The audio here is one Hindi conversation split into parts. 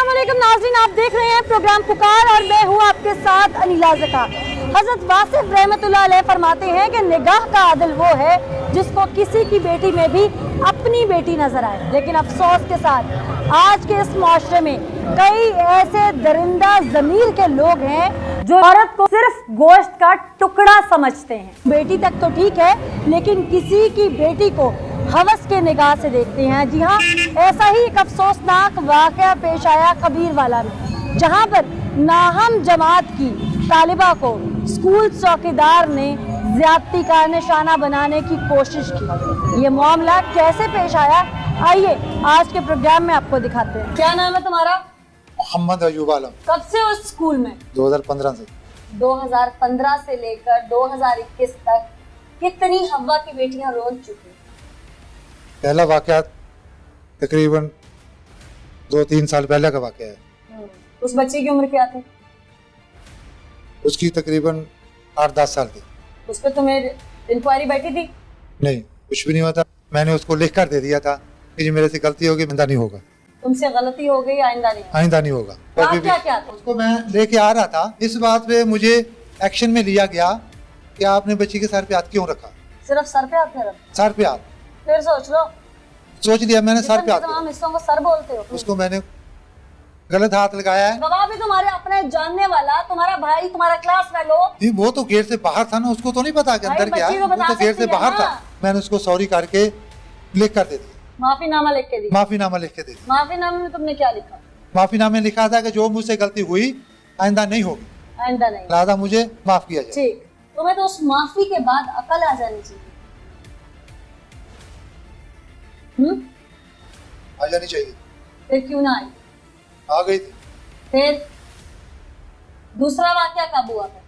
अस्सलाम वालेकुम नाज़रीन, आप देख रहे हैं प्रोग्राम पुकार और मैं हूँ आपके साथ अनीला ज़का। हज़रत वासिफ रहमतुल्लाह अलैह फरमाते हैं कि निगाह का आदिल वो है जिसको किसी की बेटी में भी अपनी बेटी नजर आए। लेकिन अफसोस के साथ आज के इस माशरे में कई ऐसे दरिंदा ज़मीर के लोग हैं जो औरत को सिर्फ गोश्त का टुकड़ा समझते हैं। बेटी तक तो ठीक है, लेकिन किसी की बेटी को हवस के निगाह से देखते हैं। जी हाँ, ऐसा ही एक अफसोसनाक वाक़या पेश आया कबीरवाला में, जहाँ पर नाहम जमात की तालिबा को स्कूल चौकीदार ने ज्यादती का निशाना बनाने की कोशिश की। ये मामला कैसे पेश आया, आइए आज के प्रोग्राम में आपको दिखाते हैं। क्या नाम है तुम्हारा? मोहम्मद अयूब आलम। कब से उस स्कूल में? 2015 से। 2015 से लेकर 2021 तक कितनी हवा की बेटियां रो चुकी? पहला वाक़या तकरीबन 2-3 साल पहले का वाक़या है। उस बच्चे की उम्र क्या थी? उसकी तकरीबन 8-10 साल थी। उस पर तुम्हें इंक्वायरी बैठी थी? नहीं, कुछ भी नहीं हुआ था। मैंने उसको लिख कर दे दिया था कि मेरे से गलती होगी, आइंदा नहीं होगा। तुमसे गलती हो गई, आइंदा नहीं? आइंदा नहीं होगा। क्या था? उसको मैं लेके आ रहा था, इस बात पे मुझे एक्शन में लिया गया कि आपने बच्ची के सर पे हाथ क्यों रखा? सिर्फ सर पे हाथ रखा? सर पे हाथ। फिर सोच लो। सोच लिया मैंने, सर पे हाथ। तमाम हिस्सों को सर बोलते हो। उसको मैंने गलत हाथ लगाया है। गवाह भी तुम्हारे अपने जानने वाला, तुम्हारा भाई, तुम्हारा क्लास फेलो। वो तो गेट से बाहर था ना, उसको तो नहीं पता कि अंदर क्या है। वो तो गेट से बाहर था। मैंने उसको सॉरी करके लिख कर दे दिया। माफीनामा लिख के दिया? माफीनामा लिख के दे दिया। माफीनामे में तुमने क्या लिखा? माफीनामे में लिखा था कि जो मुझसे गलती हुई आइंदा नहीं होगी, आइंदा नहीं, लिहाजा मुझे माफ किया जाए। ठीक, तुम्हें तो उस माफी के बाद अकल आ जानी चाहिए। आ जानी चाहिए। फिर क्यों ना आई? आ गई थी। फिर दूसरा वाक्या कब हुआ? फिर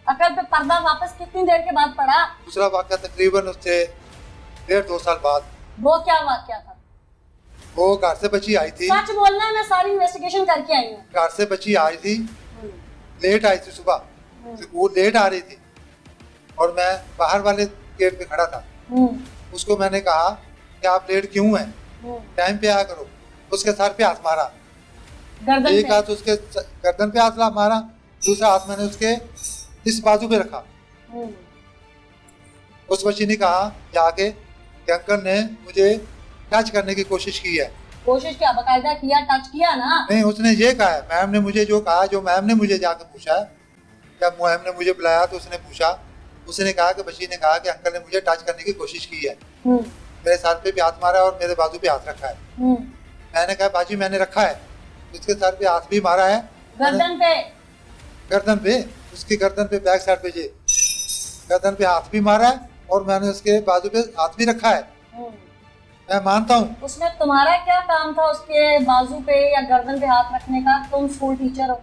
अकल पे पर्दा वापस कितनी देर के बाद पड़ा? दूसरा वाक्या तकरीबन उससे 1.5-2 साल बाद। वो क्या वाक्या था? वो घर से बच्ची आई थी। सच बोलना, मैं सारी इन्वेस्टिगेशन करके आई हूँ। घर से बच्ची आई थी, लेट आई थी सुबह, वो लेट आ रही थी और मैं बाहर वाले गेट पे खड़ा था। उसको मैंने कहा कि आप लेट क्यों हैं, टाइम पे आया करो। उसके सर पे हाथ मारा, एक हाथ उसके गर्दन पे हाथ मारा, दूसरा हाथ मैंने उसके इस बाजू पे रखा। उस बच्ची ने कहा जाके कि अंकल ने मुझे टच करने की कोशिश की है। कोशिश क्या, बकायदा किया, टच किया ना? नहीं, उसने ये कहा है, मैम ने मुझे जो कहा, जो मैम ने मुझे जाके पूछा, जब मैम ने मुझे बुलाया तो उसने पूछा, उसने कहा कि बच्ची ने कहा कि अंकल ने मुझे टच करने की कोशिश की है, मेरे सर पे भी हाथ मारा और मेरे बाजू पे हाथ रखा है। मैंने कहा बाजी मैंने रखा है, उसके सर पे हाथ भी मारा है, गर्दन पे, उसकी गर्दन पे बैक साइड पे जे गर्दन पे हाथ भी मारा है और मैंने उसके बाजू पे हाथ भी रखा है। मैं मानता हूँ। उसमें तुम्हारा क्या काम था उसके बाजू पे या गर्दन पे हाथ रखने का? तुम स्कूल टीचर हो।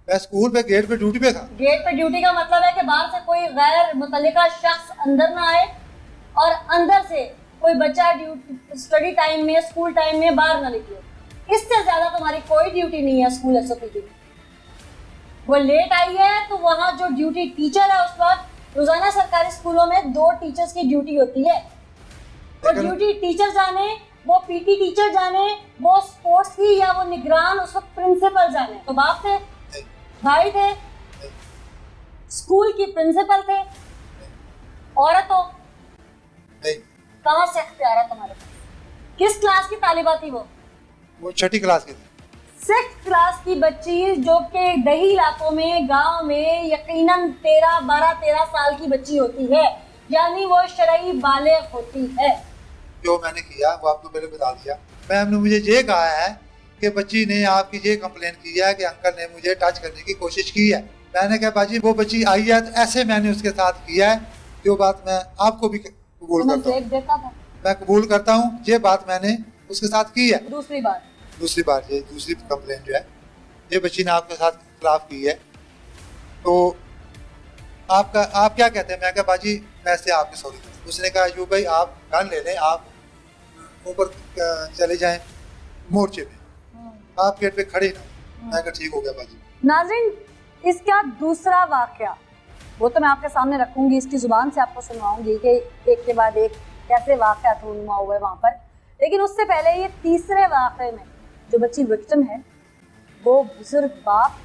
मैं स्कूल पे गेट पे ड्यूटी पे था। गेट पे ड्यूटी का मतलब है कि बाहर से कोई गैर मुतल्लिका शख्स अंदर ना आए और अंदर से कोई बच्चा स्टडी टाइम में, स्कूल टाइम में बाहर ना निकले। इससे ज्यादा तुम्हारी कोई ड्यूटी नहीं है स्कूल एसओपी की। वो लेट आई है तो वहाँ जो ड्यूटी टीचर है, उस वक्त रोजाना सरकारी स्कूलों में 2 टीचर्स की ड्यूटी होती है। वो ड्यूटी टीचर जाने, वो पीटी टीचर जाने, वो स्पोर्ट्स की या वो निगरान उस वक्त प्रिंसिपल जाने। तो बाप थे, भाई थे, स्कूल की प्रिंसिपल थे, औरत हो, कहाँ से इख्तियार है तुम्हारे पास? किस क्लास की तालिबा थी वो? वो 6ठी क्लास की थी। 6th क्लास की बच्ची जो कि दही इलाकों में, गांव में यकीनन 12-13 साल की बच्ची होती है, यानी वो शरई बालिग होती है। जो मैंने किया वो आपको पहले बता दिया। मैम ने मुझे ये कहा है कि बच्ची ने आपकी ये कंप्लेन की है कि अंकल ने मुझे टच करने की कोशिश की है। मैंने कहा बाजी वो बच्ची आई है तो ऐसे मैंने उसके साथ किया है, जो बात मैं आपको भी कबूल करता हूँ। मैं कबूल करता हूँ, ये बात मैंने उसके साथ की है। दूसरी बार ये दूसरी कंप्लेन जो है, ये बच्ची ने आपके साथ खिलाफ की है, तो आप क्या कहते हैं? मैं कहा बाजी मैं से आपकी सॉरी। उसने कहा यूँ भाई आप गन ले लें, आप ऊपर चले जाएं मोर्चे में, आप गेट पे खड़े ना। मैं कहा ठीक हो गया बाजी। नाज़रीन, इसका दूसरा वाकया वो तो मैं आपके सामने रखूंगी, इसकी जुबान से आपको सुनवाऊंगी कि एक के बाद एक कैसे वाकया रूनुमा हुए वहाँ पर। लेकिन उससे पहले ये तीसरे वाक़े में जो बच्ची विक्टिम है वो बुजुर्ग बाप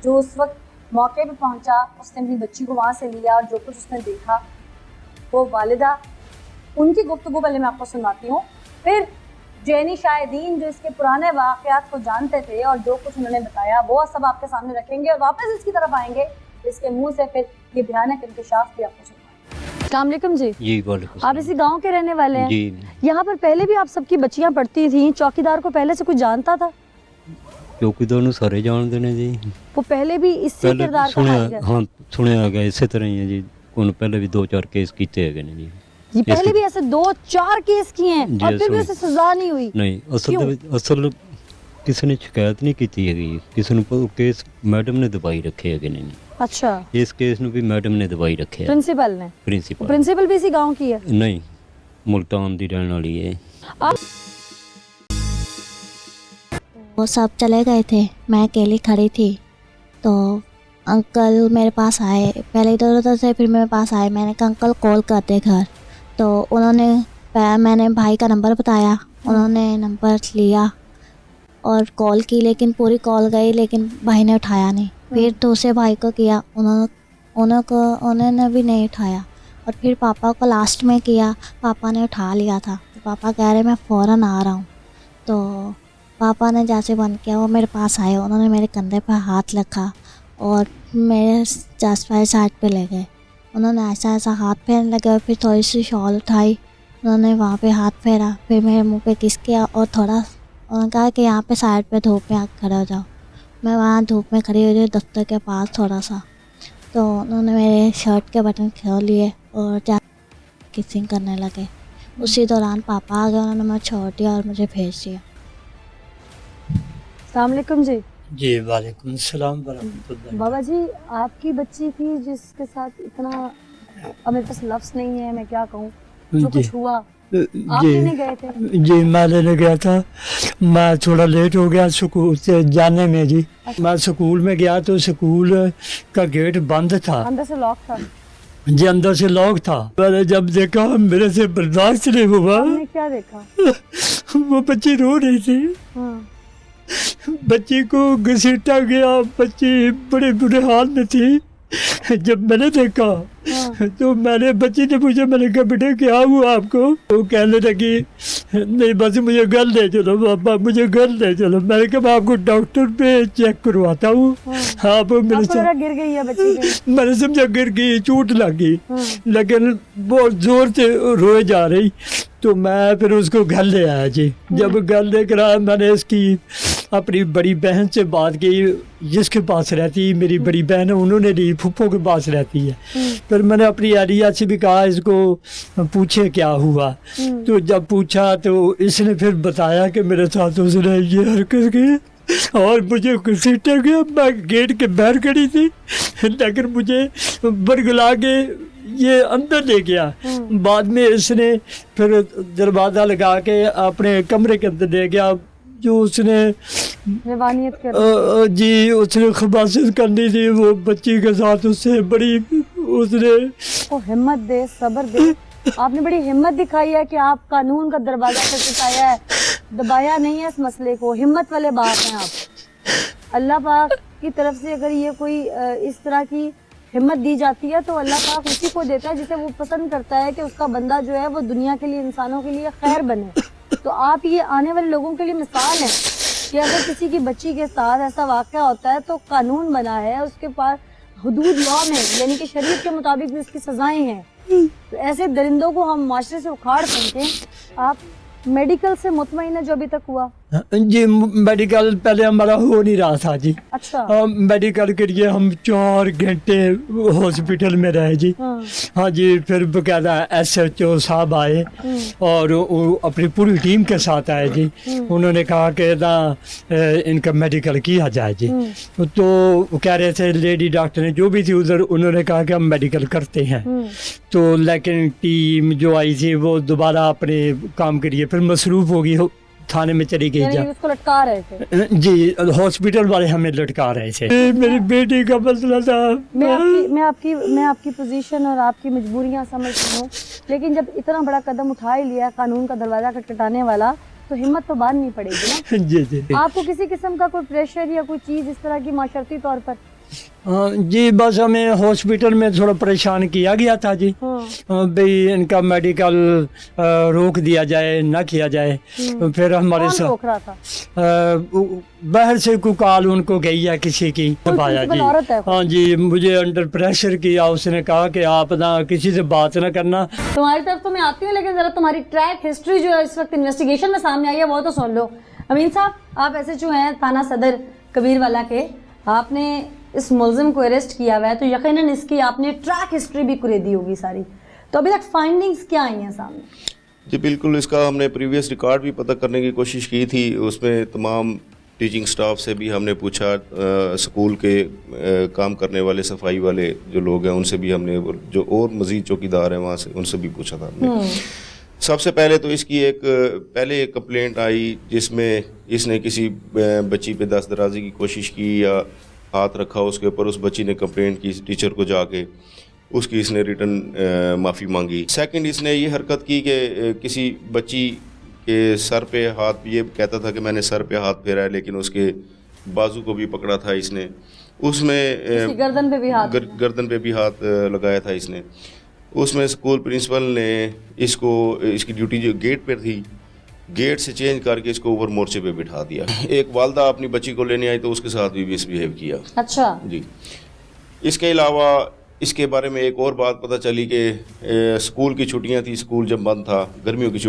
जो उस वक्त मौके पे पहुंचा, उसने अपनी बच्ची को वहाँ से लिया और जो कुछ उसने देखा, वो वालिदा, उनकी गुफ्तगू पहले मैं आपको सुनाती हूँ, फिर जैनी शाहिदीन जो इसके पुराने वाक़यात को जानते थे और जो कुछ उन्होंने बताया वो सब आपके सामने रखेंगे और वापस इसकी तरफ आएंगे, इसके मुंह से फिर ये भयानक इंकशाफ भी आपको सुनाएंगे। अस्सलाम वालेकुम जी। जी वालेकुम। आप इसी गांव के रहने वाले हैं? जी। यहाँ पर पहले भी आप सबकी बच्चियाँ पढ़ती थी, चौकीदार को पहले से कुछ जानता था? क्योंकि दोनों सारे जानते ने जी। वो पहले भी इसी पहले किरदार का सुनिया, हाजिर? हाँ सुनिया गया इसी तरह ही है जी। उन पहले भी 2-4 केस किए है ने जी। ये पहले भी ऐसे 2-4 केस किए हैं जी, और फिर भी उसे सजा नहीं हुई? नहीं, क्यों? असल किसी ने शिकायत नहीं की है, किसी ने केस मैडम ने दबाई रखे है नहीं। अच्छा, इस केस में भी मैडम ने दबाई रखे है। प्रिंसिपल ने? प्रिंसिपल भी इसी गांव की है? नहीं, मुल्तान दी रहने वाली है। वो सब चले गए थे, मैं अकेली खड़ी थी तो अंकल मेरे पास आए, पहले इधर उधर से फिर मेरे पास आए। मैंने कहा अंकल कॉल करते घर, तो उन्होंने मैंने भाई का नंबर बताया, उन्होंने नंबर लिया और कॉल की, लेकिन पूरी कॉल गई लेकिन भाई ने उठाया नहीं। फिर दूसरे भाई को किया, उन्होंने भी नहीं उठाया और फिर पापा को लास्ट में किया, पापा ने उठा लिया था। पापा कह रहे मैं फ़ौरन आ रहा हूँ, तो पापा ने जैसे बंद किया वो मेरे पास आए, उन्होंने मेरे कंधे पर हाथ रखा और मेरे जस्ट साइड पे ले गए। उन्होंने ऐसा ऐसा हाथ फेरने लगे और फिर थोड़ी सी शॉल उठाई, उन्होंने वहाँ पे हाथ फेरा, फिर मेरे मुंह पे किस किया और थोड़ा उन्होंने कहा कि यहाँ पे साइड पे धूप में आके खड़े हो जाओ। मैं वहाँ धूप में खड़ी हुई दफ्तर के पास थोड़ा सा, तो उन्होंने मेरे शर्ट के बटन खोल लिए और जा किसिंग करने लगे। उसी दौरान पापा आ गए, उन्होंने मुझे छोड़ दिया और मुझे भेज दिया। अस्सलाम वालेकुम जी। जी वालेकुम सलाम वरहमतुल्लाह। बाबा जी, आपकी बच्ची थी जिसके साथ इतना, अब मेरे पास लफ्ज़ नहीं है, मैं क्या कहूँ, जो जी। कुछ हुआ, आप लेने गए थे? जी मैं लेने गया था, मैं थोड़ा लेट हो गया स्कूल से जाने में जी। मैं स्कूल में गया तो स्कूल का गेट बंद था, अंदर से लॉक था? जी अंदर से लॉक था। मैंने जब देखा मेरे से बर्दाश्त नहीं हुआ, आपने क्या देखा? वो बच्ची रो रही थी, हाँ। बच्ची को घसीटा गया, बच्ची बड़े बुरे हाल में थी। जब मैंने देखा तो बच्ची ने पूछा, मैंने कहा बेटे क्या हुआ आपको? वो कहने लगी नहीं बस मुझे घर ले चलो पापा, मुझे घर ले चलो। मैंने कहा मैं आपको डॉक्टर पे चेक करवाता हूँ। हाँ वो मेरे गिर गई है बच्ची? मैंने समझा गिर गई, चोट लग गई, लेकिन बहुत जोर से रोए जा रही, तो मैं फिर उसको घर ले आया जी। जब घर लेकर आया मैंने इसकी अपनी बड़ी बहन से बात की, जिसके पास रहती है मेरी बड़ी बहन है, उन्होंने ली फूफो के पास रहती है। फिर मैंने अपनी एरिया से भी कहा इसको पूछे क्या हुआ, तो जब पूछा तो इसने फिर बताया कि मेरे साथ उसने ये हरकत की और मुझे घसीटा गया। मैं गेट के बाहर खड़ी थी, लेकिन मुझे बरगला के ये अंदर ले गया। बाद में इसने फिर दरवाज़ा लगा के अपने कमरे के अंदर ले गया। जो उसने रवानियत कर जी उसने खबासियत करनी थी वो बच्ची के साथ, उससे बड़ी उसने वो हिम्मत दे, सब्र दे। आपने बड़ी हिम्मत दिखाई है कि आप कानून का दरवाजा खटखटाया है, दबाया नहीं है इस मसले को। हिम्मत वाले बाप हैं आप। अल्लाह पाक की तरफ से अगर ये कोई इस तरह की हिम्मत दी जाती है तो अल्लाह पाक उसी को देता है जिसे वो पसंद करता है कि उसका बंदा जो है वो दुनिया के लिए, इंसानों के लिए खैर बने। तो आप ये आने वाले लोगों के लिए मिसाल हैं कि अगर किसी की बच्ची के साथ ऐसा वाक़या होता है तो कानून बना है, उसके पास हुदूद लॉ में यानी कि शरीयत के मुताबिक भी उसकी सजाएं हैं। तो ऐसे दरिंदों को हम माशरे से उखाड़ फेंकें। आप मेडिकल से मुतमईन है जो अभी तक हुआ? जी मेडिकल पहले हमारा हो नहीं रहा था जी। अच्छा। मेडिकल के लिए हम 4 घंटे हॉस्पिटल में रहे जी। हाँ जी, फिर बकायदा SHO साहब आए और वो अपनी पूरी टीम के साथ आए जी। उन्होंने कहा कि ना इनका मेडिकल किया जाए जी। तो वो कह रहे थे लेडी डॉक्टर ने जो भी थी उधर, उन्होंने कहा कि हम मेडिकल करते हैं। तो लेकिन टीम जो आई थी वो दोबारा अपने काम के लिए फिर मसरूफ़ हो गई थाने में चली गई यानी जा उसको लटका रहे थे। जी, हॉस्पिटल वाले हमें लटका रहे थे। ये मेरी बेटी का मसला था। मैं आपकी पोजीशन और आपकी मजबूरियां समझती हूँ, लेकिन जब इतना बड़ा कदम उठा ही लिया कानून का दरवाजा खटखटाने वाला, तो हिम्मत तो बांधनी पड़ेगी ना। जी जी आपको किसी किस्म का कोई प्रेशर या कोई चीज इस तरह की माशरती तौर पर? जी, बस हमें हॉस्पिटल में थोड़ा परेशान किया गया था जी। भाई इनका मेडिकल रोक दिया जाए, ना किया जाए। फिर हमारे कौन साथ रोक रहा था? बाहर से कोई कॉल उनको गई है किसी की, दबाया जी। औरत है? हाँ जी, मुझे अंडर प्रेशर किया। उसने कहा कि आप ना किसी से बात ना करना। तुम्हारी तरफ तो मैं आती हूँ, लेकिन जरा तुम्हारी ट्रैक हिस्ट्री जो है इस वक्त इन्वेस्टिगेशन में सामने आई है वो तो सुन लो। अमीन साहब, आप ऐसे जो हैं थाना सदर कबीरवाला के, आपने इस मुलजिम को अरेस्ट किया हुआ है, तो यकीनन इसकी आपने ट्रैक हिस्ट्री भी कुरेदी होगी सारी। तो अभी तक फाइंडिंग्स क्या आई हैं सामने? जी बिल्कुल, इसका हमने प्रीवियस रिकॉर्ड भी पता करने की कोशिश की थी। उसमें तमाम टीचिंग स्टाफ से भी हमने पूछा, स्कूल के काम करने वाले सफाई वाले जो लोग हैं उनसे भी हमने, जो और मज़ीद चौकीदार हैं वहाँ से, उनसे भी पूछा था हमने। सबसे पहले तो इसकी एक कंप्लेंट आई जिसमें इसने किसी बच्ची पे दस्तदराजी की कोशिश की या हाथ रखा उसके ऊपर। उस बच्ची ने कंप्लेंट की टीचर को जाके, उसकी इसने रिटर्न माफ़ी मांगी। सेकंड, इसने ये हरकत की कि किसी बच्ची के सर पे हाथ, ये कहता था कि मैंने सर पे हाथ फेरा है, लेकिन उसके बाजू को भी पकड़ा था इसने। उसमें गर्दन पे भी हाथ लगाया था इसने। उसमें स्कूल प्रिंसिपल ने इसकी ड्यूटी जो गेट पर थी, गेट से चेंज करके इसको ऊपर मोर्चे पे बिठा दिया। एक वालदा अपनी बच्ची को लेने आई तो उसके साथ भी मिसबिहेव किया। अच्छा जी। इसके अलावा इसके बारे में एक और बात पता चली कि स्कूल की छुट्टियां थी, स्कूल जब बंद था, गर्मियों की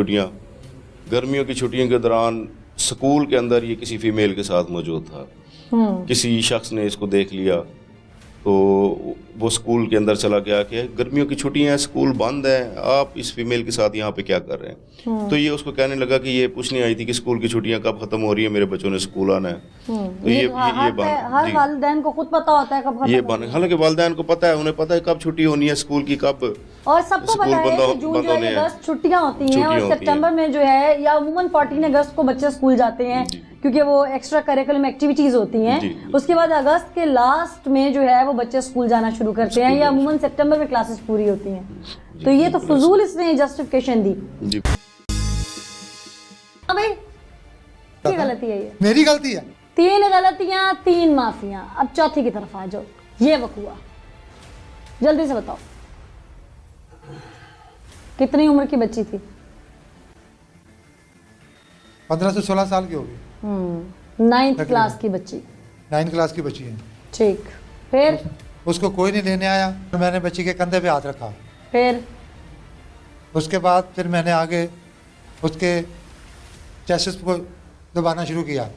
छुट्टियों के दौरान स्कूल के अंदर ये किसी फीमेल के साथ मौजूद था। किसी शख्स ने इसको देख लिया तो वो स्कूल के अंदर चला गया कि गर्मियों की छुट्टियां हैं, स्कूल बंद है, आप इस फीमेल के साथ यहाँ पे क्या कर रहे हैं? तो ये उसको कहने लगा कि ये पूछने आई थी कि स्कूल की छुट्टियां कब खत्म हो रही है, मेरे बच्चों ने स्कूल आना है। तो ये हर वालिदैन को खुद पता होता है कब खत्म, ये बन, हालांकि वालिदैन को पता है, उन्हें पता है कब छुट्टी होनी है स्कूल की, कब, और सबको पता है कि जून जुलाई अगस्त छुट्टियां होती हैं, और सितंबर में जो है या अमूमन 14 अगस्त को बच्चे स्कूल जाते हैं क्योंकि वो एक्स्ट्रा करिकुलम एक्टिविटीज होती हैं। उसके बाद अगस्त के लास्ट में जो है वो बच्चे स्कूल जाना शुरू करते हैं, या अमूमन सितंबर में क्लासेस पूरी होती हैं। तो ये तो फजूल इसने जस्टिफिकेशन दी। हाँ भाई, क्या गलती है ये? मेरी गलती है। 3 गलतियां 3 माफियां, अब चौथी की तरफ आ जाओ। ये वकुआ जल्दी से बताओ, कितनी उम्र की बच्ची थी? 15 से 16 साल की होगी। 9th क्लास की बच्ची। 9th क्लास की बच्ची है। ठीक, फिर उसको कोई नहीं लेने आया, तो मैंने बच्ची के कंधे पे हाथ रखा। फिर उसके बाद फिर मैंने आगे उसके चेस्ट को दबाना शुरू किया,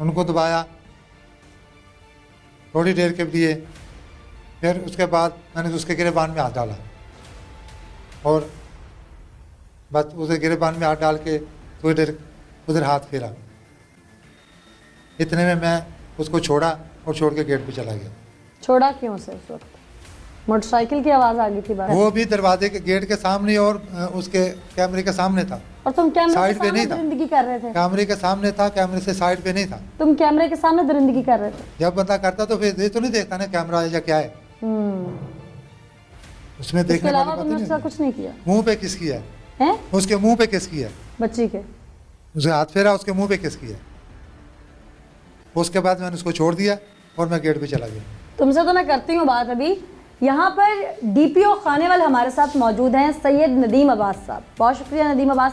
उनको दबाया थोड़ी देर के लिए। फिर उसके बाद मैंने उसके गिरेबान में हाथ डाला और बस उसे गिरेबान में हाथ डाल के थोड़ी देर उधर हाथ फेरा। इतने में मैं उसको छोड़ा और छोड़ के गेट पे चला गया। छोड़ा क्यों से? उस वक्त मोटरसाइकिल की आवाज आ गई थी बाहर। वो भी दरवाजे के गेट के सामने और उसके कैमरे के सामने था। और तुम कैमरे साइड के पे सामने नहीं था। दरिंदगी कर रहे थे? कैमरे के सामने था, कैमरे से साइड पे नहीं था। तुम कैमरे के सामने दरिंदगी कर रहे थे? जब बंदा करता तो फिर ये तो नहीं देखता ना कैमरा है या क्या है। उसमें इसके देखने अलावा वाली तुमने बात उसका नहीं। कुछ नहीं किया? मुंह पे किस किया हैं? उसके मुंह पे किस किया, बच्ची के उसे हाथ फेरा, उसके मुंह पे किस किया। उसके बाद मैंने उसको छोड़ दिया और मैं गेट पे चला गया। तुमसे तो मैं करती हूँ बात अभी। यहाँ पर DPO खानेवाल हमारे साथ मौजूद हैं, सैयद नदीम अब्बास साहब। बहुत शुक्रिया नदीम अब्बास साहब।